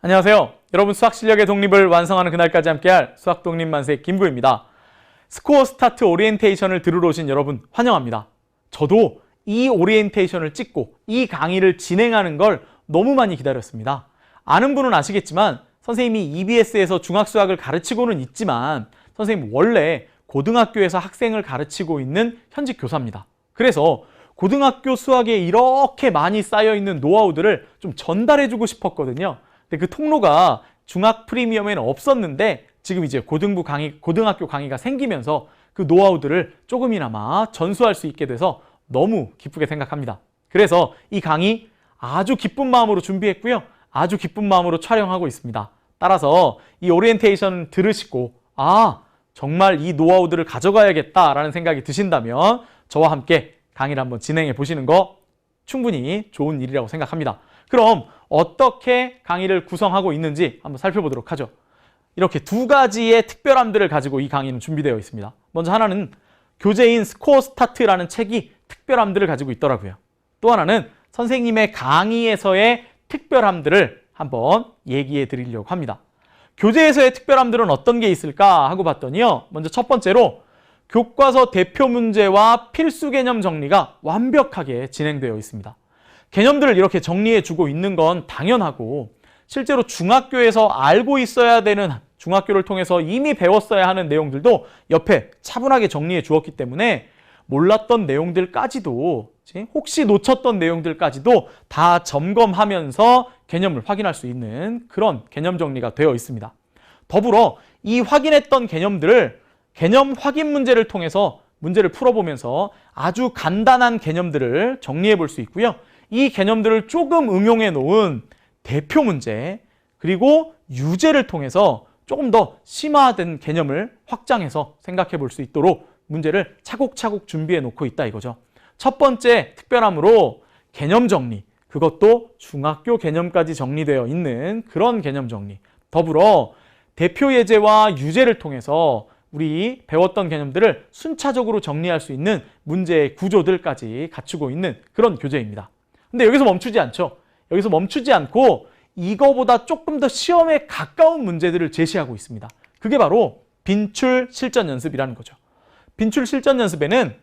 안녕하세요. 여러분 수학 실력의 독립을 완성하는 그날까지 함께할 수학 독립 만세 김구입니다. 스코어 스타트 오리엔테이션을 들으러 오신 여러분 환영합니다. 저도 이 오리엔테이션을 찍고 이 강의를 진행하는 걸 너무 많이 기다렸습니다. 아는 분은 아시겠지만 선생님이 EBS에서 중학수학을 가르치고는 있지만 선생님 원래 고등학교에서 학생을 가르치고 있는 현직 교사입니다. 그래서 고등학교 수학에 이렇게 많이 쌓여있는 노하우들을 좀 전달해주고 싶었거든요. 근데 그 통로가 중학 프리미엄에는 없었는데 지금 이제 고등학교 강의가 생기면서 그 노하우들을 조금이나마 전수할 수 있게 돼서 너무 기쁘게 생각합니다. 그래서 이 강의 아주 기쁜 마음으로 준비했고요. 아주 기쁜 마음으로 촬영하고 있습니다. 따라서 이 오리엔테이션 들으시고 정말 이 노하우들을 가져가야겠다라는 생각이 드신다면 저와 함께 강의를 한번 진행해 보시는 거 충분히 좋은 일이라고 생각합니다. 그럼 어떻게 강의를 구성하고 있는지 한번 살펴보도록 하죠. 이렇게 두 가지의 특별함들을 가지고 이 강의는 준비되어 있습니다. 먼저 하나는 교재인 스코어 스타트라는 책이 특별함들을 가지고 있더라고요. 또 하나는 선생님의 강의에서의 특별함들을 한번 얘기해 드리려고 합니다. 교재에서의 특별함들은 어떤 게 있을까 하고 봤더니요. 먼저 첫 번째로 교과서 대표 문제와 필수 개념 정리가 완벽하게 진행되어 있습니다. 개념들을 이렇게 정리해 주고 있는 건 당연하고 실제로 중학교에서 알고 있어야 되는 중학교를 통해서 이미 배웠어야 하는 내용들도 옆에 차분하게 정리해 주었기 때문에 몰랐던 내용들까지도 혹시 놓쳤던 내용들까지도 다 점검하면서 개념을 확인할 수 있는 그런 개념 정리가 되어 있습니다. 더불어 이 확인했던 개념들을 개념 확인 문제를 통해서 문제를 풀어보면서 아주 간단한 개념들을 정리해 볼 수 있고요. 이 개념들을 조금 응용해 놓은 대표 문제 그리고 유제를 통해서 조금 더 심화된 개념을 확장해서 생각해 볼 수 있도록 문제를 차곡차곡 준비해 놓고 있다 이거죠. 첫 번째 특별함으로 개념 정리, 그것도 중학교 개념까지 정리되어 있는 그런 개념 정리. 더불어 대표 예제와 유제를 통해서 우리 배웠던 개념들을 순차적으로 정리할 수 있는 문제의 구조들까지 갖추고 있는 그런 교재입니다. 근데 여기서 멈추지 않죠. 여기서 멈추지 않고 이거보다 조금 더 시험에 가까운 문제들을 제시하고 있습니다. 그게 바로 빈출 실전 연습이라는 거죠. 빈출 실전 연습에는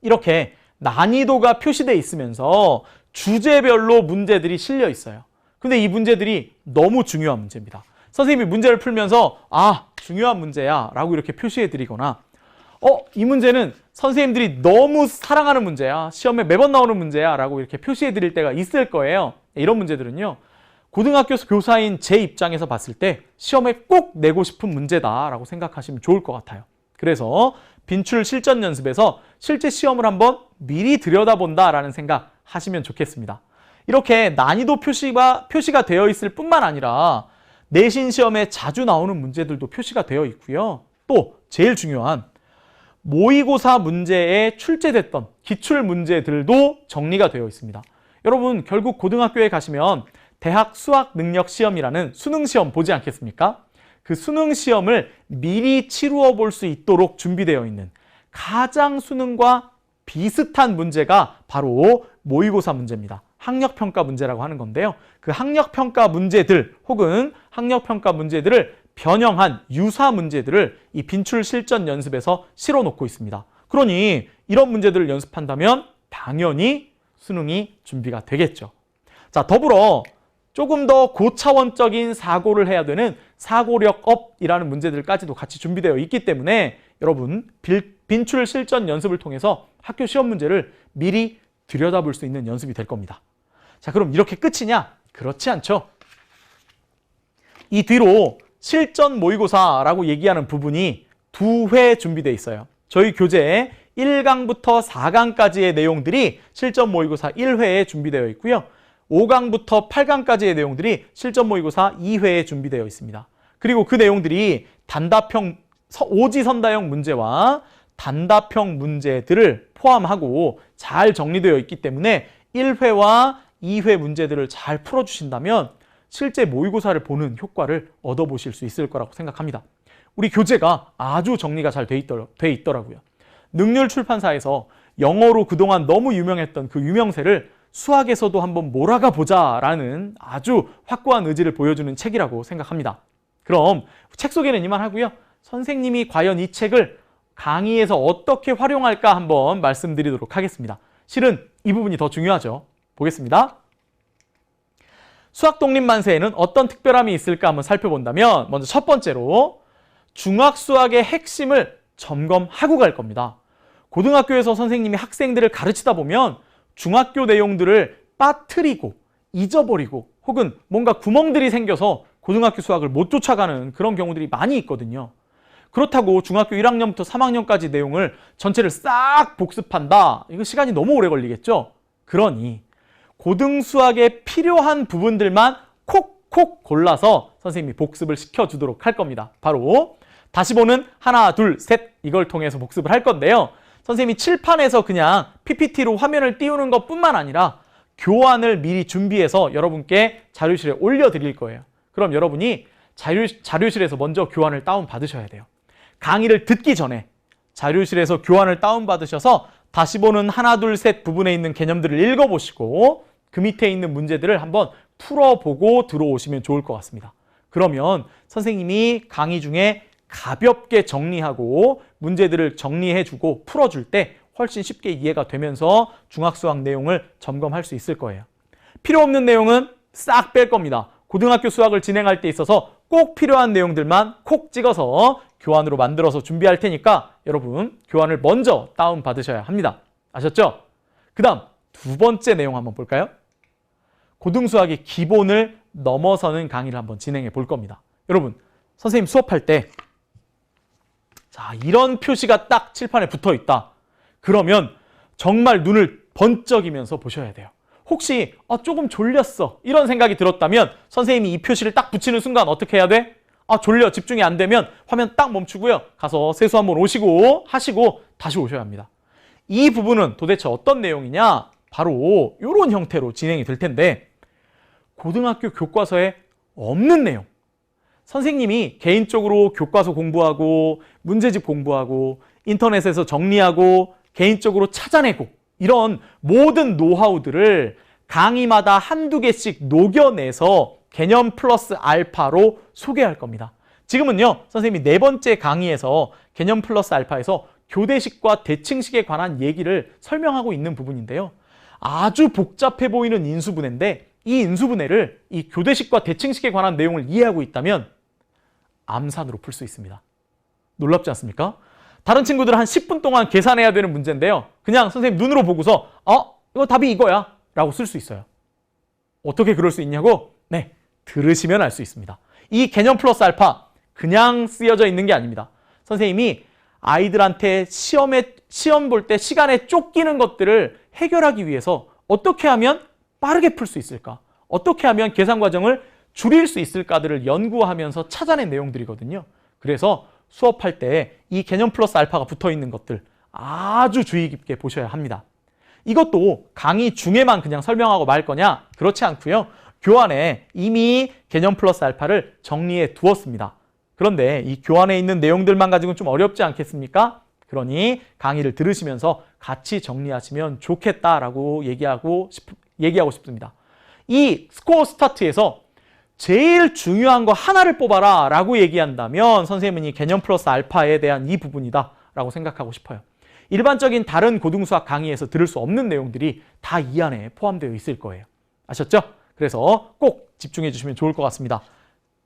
이렇게 난이도가 표시되어 있으면서 주제별로 문제들이 실려 있어요. 근데 이 문제들이 너무 중요한 문제입니다. 선생님이 문제를 풀면서 중요한 문제야 라고 이렇게 표시해 드리거나 이 문제는 선생님들이 너무 사랑하는 문제야, 시험에 매번 나오는 문제야 라고 이렇게 표시해 드릴 때가 있을 거예요. 이런 문제들은요, 고등학교 교사인 제 입장에서 봤을 때 시험에 꼭 내고 싶은 문제다 라고 생각하시면 좋을 것 같아요. 그래서 빈출 실전 연습에서 실제 시험을 한번 미리 들여다본다 라는 생각 하시면 좋겠습니다. 이렇게 난이도 표시가 되어 있을 뿐만 아니라 내신 시험에 자주 나오는 문제들도 표시가 되어 있고요. 또 제일 중요한 모의고사 문제에 출제됐던 기출 문제들도 정리가 되어 있습니다. 여러분 결국 고등학교에 가시면 대학 수학 능력 시험이라는 수능 시험 보지 않겠습니까? 그 수능 시험을 미리 치루어 볼 수 있도록 준비되어 있는 가장 수능과 비슷한 문제가 바로 모의고사 문제입니다. 학력평가 문제라고 하는 건데요. 그 학력평가 문제들 혹은 학력평가 문제들을 변형한 유사 문제들을 이 빈출 실전 연습에서 실어놓고 있습니다. 그러니 이런 문제들을 연습한다면 당연히 수능이 준비가 되겠죠. 자, 더불어 조금 더 고차원적인 사고를 해야 되는 사고력업이라는 문제들까지도 같이 준비되어 있기 때문에 여러분 빈출 실전 연습을 통해서 학교 시험 문제를 미리 들여다볼 수 있는 연습이 될 겁니다. 자, 그럼 이렇게 끝이냐? 그렇지 않죠. 이 뒤로 실전 모의고사라고 얘기하는 부분이 2회 준비되어 있어요. 저희 교재에 1강부터 4강까지의 내용들이 실전 모의고사 1회에 준비되어 있고요. 5강부터 8강까지의 내용들이 실전 모의고사 2회에 준비되어 있습니다. 그리고 그 내용들이 단답형 오지선다형 문제와 단답형 문제들을 포함하고 잘 정리되어 있기 때문에 1회와 2회 문제들을 잘 풀어주신다면 실제 모의고사를 보는 효과를 얻어보실 수 있을 거라고 생각합니다. 우리 교재가 아주 정리가 잘 돼 있더라고요. 능률 출판사에서 영어로 그동안 너무 유명했던 그 유명세를 수학에서도 한번 몰아가 보자라는 아주 확고한 의지를 보여주는 책이라고 생각합니다. 그럼 책 소개는 이만하고요. 선생님이 과연 이 책을 강의에서 어떻게 활용할까 한번 말씀드리도록 하겠습니다. 실은 이 부분이 더 중요하죠. 보겠습니다. 수학 독립 만세에는 어떤 특별함이 있을까 한번 살펴본다면 먼저 첫 번째로 중학 수학의 핵심을 점검하고 갈 겁니다. 고등학교에서 선생님이 학생들을 가르치다 보면 중학교 내용들을 빠뜨리고 잊어버리고 혹은 뭔가 구멍들이 생겨서 고등학교 수학을 못 쫓아가는 그런 경우들이 많이 있거든요. 그렇다고 중학교 1학년부터 3학년까지 내용을 전체를 싹 복습한다. 이거 시간이 너무 오래 걸리겠죠? 그러니 고등수학에 필요한 부분들만 콕콕 골라서 선생님이 복습을 시켜주도록 할 겁니다. 바로 다시 보는 하나, 둘, 셋 이걸 통해서 복습을 할 건데요. 선생님이 칠판에서 그냥 PPT로 화면을 띄우는 것뿐만 아니라 교환을 미리 준비해서 여러분께 자료실에 올려드릴 거예요. 그럼 여러분이 자료실에서 먼저 교환을 다운받으셔야 돼요. 강의를 듣기 전에 자료실에서 교환을 다운받으셔서 다시 보는 하나, 둘, 셋 부분에 있는 개념들을 읽어보시고 그 밑에 있는 문제들을 한번 풀어보고 들어오시면 좋을 것 같습니다. 그러면 선생님이 강의 중에 가볍게 정리하고 문제들을 정리해주고 풀어줄 때 훨씬 쉽게 이해가 되면서 중학수학 내용을 점검할 수 있을 거예요. 필요 없는 내용은 싹 뺄 겁니다. 고등학교 수학을 진행할 때 있어서 꼭 필요한 내용들만 콕 찍어서 교환으로 만들어서 준비할 테니까 여러분 교환을 먼저 다운받으셔야 합니다. 아셨죠? 그 다음 두 번째 내용 한번 볼까요? 고등수학의 기본을 넘어서는 강의를 한번 진행해 볼 겁니다. 여러분 선생님 수업할 때 자, 이런 표시가 딱 칠판에 붙어 있다. 그러면 정말 눈을 번쩍이면서 보셔야 돼요. 혹시 조금 졸렸어 이런 생각이 들었다면 선생님이 이 표시를 딱 붙이는 순간 어떻게 해야 돼? 졸려 집중이 안 되면 화면 딱 멈추고요. 가서 세수 한번 오시고 하시고 다시 오셔야 합니다. 이 부분은 도대체 어떤 내용이냐? 바로 이런 형태로 진행이 될 텐데 고등학교 교과서에 없는 내용. 선생님이 개인적으로 교과서 공부하고 문제집 공부하고 인터넷에서 정리하고 개인적으로 찾아내고 이런 모든 노하우들을 강의마다 한두 개씩 녹여내서 개념 플러스 알파로 소개할 겁니다. 지금은요, 선생님이 네 번째 강의에서 개념 플러스 알파에서 교대식과 대칭식에 관한 얘기를 설명하고 있는 부분인데요. 아주 복잡해 보이는 인수분해인데 이 인수분해를 이 교대식과 대칭식에 관한 내용을 이해하고 있다면 암산으로 풀 수 있습니다. 놀랍지 않습니까? 다른 친구들은 한 10분 동안 계산해야 되는 문제인데요. 그냥 선생님 눈으로 보고서 이거 답이 이거야 라고 쓸 수 있어요. 어떻게 그럴 수 있냐고? 네, 들으시면 알 수 있습니다. 이 개념 플러스 알파 그냥 쓰여져 있는 게 아닙니다. 선생님이 아이들한테 시험 볼 때 시간에 쫓기는 것들을 해결하기 위해서 어떻게 하면 빠르게 풀 수 있을까? 어떻게 하면 계산 과정을 줄일 수 있을까들을 연구하면서 찾아낸 내용들이거든요. 그래서 수업할 때 이 개념 플러스 알파가 붙어 있는 것들 아주 주의 깊게 보셔야 합니다. 이것도 강의 중에만 그냥 설명하고 말 거냐? 그렇지 않고요. 교환에 이미 개념 플러스 알파를 정리해 두었습니다. 그런데 이 교환에 있는 내용들만 가지고는 좀 어렵지 않겠습니까? 그러니 강의를 들으시면서 같이 정리하시면 좋겠다라고 얘기하고 싶습니다. 이 스코어 스타트에서 제일 중요한 거 하나를 뽑아라 라고 얘기한다면 선생님은 이 개념 플러스 알파에 대한 이 부분이다 라고 생각하고 싶어요. 일반적인 다른 고등수학 강의에서 들을 수 없는 내용들이 다 이 안에 포함되어 있을 거예요. 아셨죠? 그래서 꼭 집중해 주시면 좋을 것 같습니다.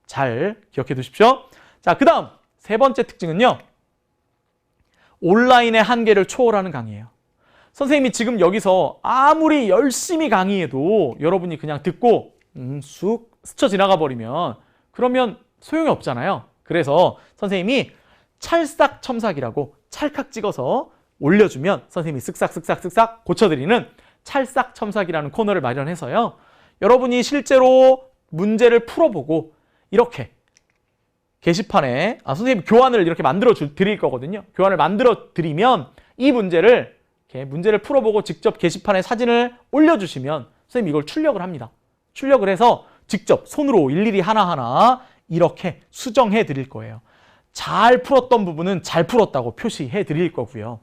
잘 기억해 두십시오. 자, 그 다음 세 번째 특징은요. 온라인의 한계를 초월하는 강의예요. 선생님이 지금 여기서 아무리 열심히 강의해도 여러분이 그냥 듣고 쑥 스쳐 지나가 버리면 그러면 소용이 없잖아요. 그래서 선생님이 찰싹첨삭이라고 찰칵 찍어서 올려주면 선생님이 쓱싹쓱싹쓱싹 고쳐드리는 찰싹첨삭이라는 코너를 마련해서요. 여러분이 실제로 문제를 풀어보고 이렇게 게시판에 선생님 교환을 이렇게 만들어 드릴 거거든요. 교환을 만들어 드리면 이 문제를 풀어보고 직접 게시판에 사진을 올려주시면 선생님이 이걸 출력을 합니다. 출력을 해서 직접 손으로 일일이 하나하나 이렇게 수정해 드릴 거예요. 잘 풀었던 부분은 잘 풀었다고 표시해 드릴 거고요.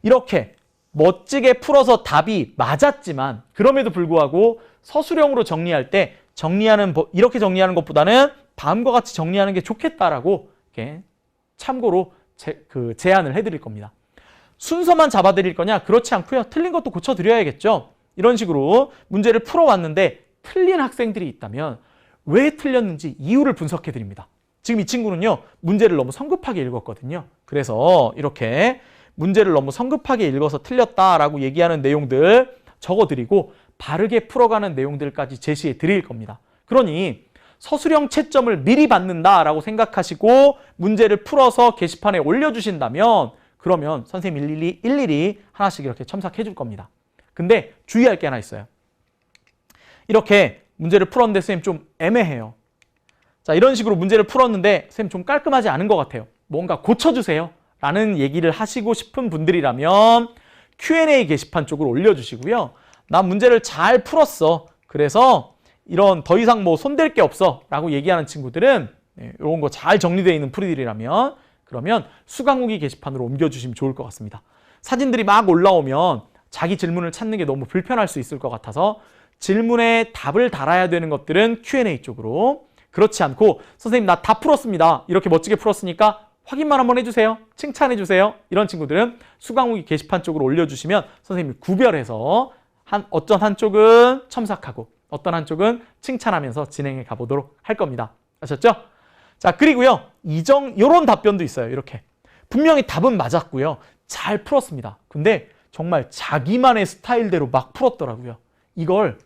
이렇게 멋지게 풀어서 답이 맞았지만 그럼에도 불구하고 서술형으로 정리할 때 이렇게 정리하는 것보다는 다음과 같이 정리하는 게 좋겠다라고 이렇게 참고로 제안을 해드릴 겁니다. 순서만 잡아드릴 거냐? 그렇지 않고요. 틀린 것도 고쳐드려야겠죠. 이런 식으로 문제를 풀어왔는데 틀린 학생들이 있다면 왜 틀렸는지 이유를 분석해드립니다. 지금 이 친구는요. 문제를 너무 성급하게 읽었거든요. 그래서 이렇게 문제를 너무 성급하게 읽어서 틀렸다라고 얘기하는 내용들 적어드리고 바르게 풀어가는 내용들까지 제시해 드릴 겁니다. 그러니 서술형 채점을 미리 받는다라고 생각하시고 문제를 풀어서 게시판에 올려주신다면 그러면 선생님이 일일이 하나씩 이렇게 첨삭해 줄 겁니다. 근데 주의할 게 하나 있어요. 이렇게 문제를 풀었는데 선생님 좀 애매해요. 자, 이런 식으로 문제를 풀었는데 선생님 좀 깔끔하지 않은 것 같아요. 뭔가 고쳐주세요. 라는 얘기를 하시고 싶은 분들이라면 Q&A 게시판 쪽으로 올려주시고요. 나 문제를 잘 풀었어. 그래서 이런 더 이상 뭐 손댈 게 없어 라고 얘기하는 친구들은 이런 거 잘 정리되어 있는 풀이들이라면 그러면 수강후기 게시판으로 옮겨주시면 좋을 것 같습니다. 사진들이 막 올라오면 자기 질문을 찾는 게 너무 불편할 수 있을 것 같아서 질문에 답을 달아야 되는 것들은 Q&A 쪽으로, 그렇지 않고 선생님 나 다 풀었습니다. 이렇게 멋지게 풀었으니까 확인만 한번 해주세요. 칭찬해주세요. 이런 친구들은 수강후기 게시판 쪽으로 올려주시면 선생님이 구별해서 어떤 한쪽은 첨삭하고 어떤 한쪽은 칭찬하면서 진행해 가보도록 할 겁니다. 아셨죠? 자, 그리고요. 이런 답변도 있어요. 이렇게. 분명히 답은 맞았고요. 잘 풀었습니다. 근데 정말 자기만의 스타일대로 막 풀었더라고요. 이걸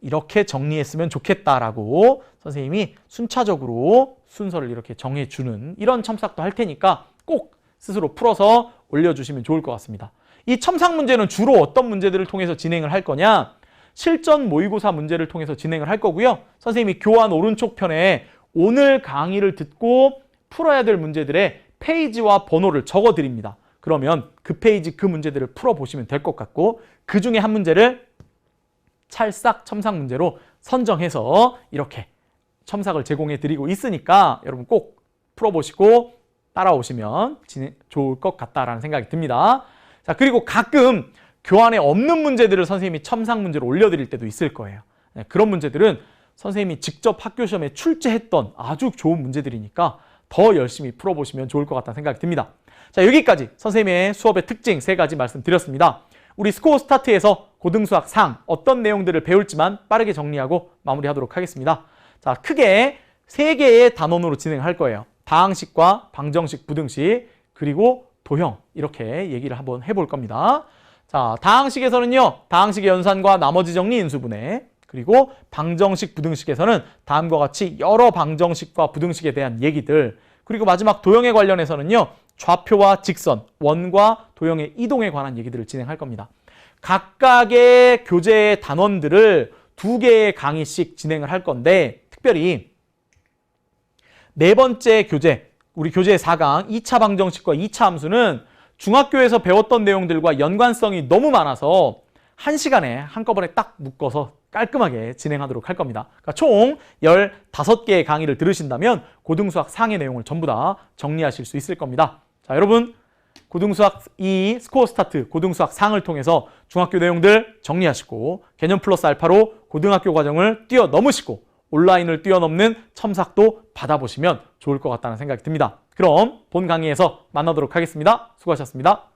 이렇게 정리했으면 좋겠다라고 선생님이 순차적으로 순서를 이렇게 정해주는 이런 첨삭도 할 테니까 꼭 스스로 풀어서 올려주시면 좋을 것 같습니다. 이 첨삭 문제는 주로 어떤 문제들을 통해서 진행을 할 거냐? 실전 모의고사 문제를 통해서 진행을 할 거고요. 선생님이 교환 오른쪽 편에 오늘 강의를 듣고 풀어야 될 문제들의 페이지와 번호를 적어드립니다. 그러면 그 페이지 그 문제들을 풀어보시면 될 것 같고 그 중에 한 문제를 찰싹 첨삭 문제로 선정해서 이렇게 첨삭을 제공해 드리고 있으니까 여러분 꼭 풀어보시고 따라오시면 좋을 것 같다라는 생각이 듭니다. 자, 그리고 가끔 교환에 없는 문제들을 선생님이 첨삭 문제로 올려드릴 때도 있을 거예요. 그런 문제들은 선생님이 직접 학교 시험에 출제했던 아주 좋은 문제들이니까 더 열심히 풀어보시면 좋을 것 같다는 생각이 듭니다. 자, 여기까지 선생님의 수업의 특징 3가지 말씀드렸습니다. 우리 스코어 스타트에서 고등수학 상 어떤 내용들을 배울지만 빠르게 정리하고 마무리하도록 하겠습니다. 자, 크게 3개의 단원으로 진행할 거예요. 다항식과 방정식, 부등식, 그리고 도형 이렇게 얘기를 한번 해볼 겁니다. 자, 다항식에서는요. 다항식의 연산과 나머지 정리 인수분해, 그리고 방정식, 부등식에서는 다음과 같이 여러 방정식과 부등식에 대한 얘기들, 그리고 마지막 도형에 관련해서는요. 좌표와 직선, 원과 도형의 이동에 관한 얘기들을 진행할 겁니다. 각각의 교재의 단원들을 2개의 강의씩 진행을 할 건데 특별히 4번째 교재, 우리 교재 4강 2차 방정식과 2차 함수는 중학교에서 배웠던 내용들과 연관성이 너무 많아서 1시간에 한꺼번에 딱 묶어서 깔끔하게 진행하도록 할 겁니다. 그러니까 총 15개의 강의를 들으신다면 고등수학 상의 내용을 전부 다 정리하실 수 있을 겁니다. 자, 여러분 고등수학 스코어 스타트 고등수학 상을 통해서 중학교 내용들 정리하시고 개념 플러스 알파로 고등학교 과정을 뛰어넘으시고 온라인을 뛰어넘는 첨삭도 받아보시면 좋을 것 같다는 생각이 듭니다. 그럼 본 강의에서 만나도록 하겠습니다. 수고하셨습니다.